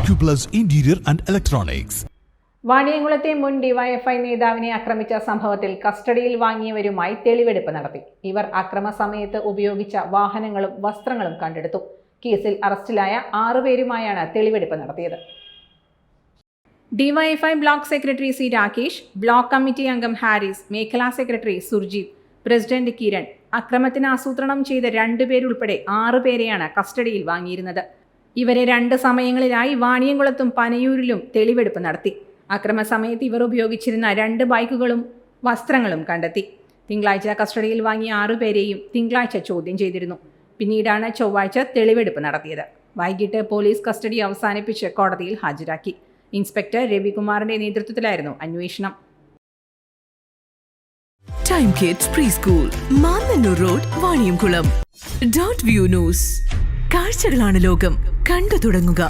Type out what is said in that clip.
Acuplus Interior and Electronics. വാണിയംകുളത്തെ മുൻ DYFI നേതാവിനെ ആക്രമിച്ച സംഭവത്തിൽ കസ്റ്റഡിയിൽ വാങ്ങിയവരുമായി തെളിവെടുപ്പ് നടത്തി. ഇവർ അക്രമ സമയത്ത് ഉപയോഗിച്ച വാഹനങ്ങളും വസ്ത്രങ്ങളും കണ്ടെടുത്തു. കേസിൽ അറസ്റ്റിലായ 6 പേരുമായാണ് തെളിവെടുപ്പ് നടത്തിയത്. DYFI block secretary C Rakesh, block committee അംഗം ഹാരിസ്, മേഖലാ സെക്രട്ടറി സുർജിത്, പ്രസിഡന്റ് കിരൺ, അക്രമത്തിന് ആസൂത്രണം ചെയ്ത 2 പേരുൾപ്പെടെ 6 പേരെയാണ് കസ്റ്റഡിയിൽ വാങ്ങിയിരുന്നത്. ഇവരെ 2 സമയങ്ങളിലായി വാണിയംകുളത്തും പനയൂരിലും തെളിവെടുപ്പ് നടത്തി. അക്രമ സമയത്ത് ഇവർ ഉപയോഗിച്ചിരുന്ന 2 ബൈക്കുകളും വസ്ത്രങ്ങളും കണ്ടെത്തി. തിങ്കളാഴ്ച കസ്റ്റഡിയിൽ വാങ്ങിയ 6 പേരെയും തിങ്കളാഴ്ച ചോദ്യം ചെയ്തിരുന്നു. പിന്നീടാണ് ചൊവ്വാഴ്ച തെളിവെടുപ്പ് നടത്തിയത്. വൈകിട്ട് പോലീസ് കസ്റ്റഡി അവസാനിപ്പിച്ച് കോടതിയിൽ ഹാജരാക്കി. ഇൻസ്പെക്ടർ രവികുമാറിന്റെ നേതൃത്വത്തിലായിരുന്നു അന്വേഷണം. Time kids pre school, Mannannur road, Vaniyamkulam. .View news. കാഴ്ചകളാണ് ലോകം, കണ്ടു തുടങ്ങുക.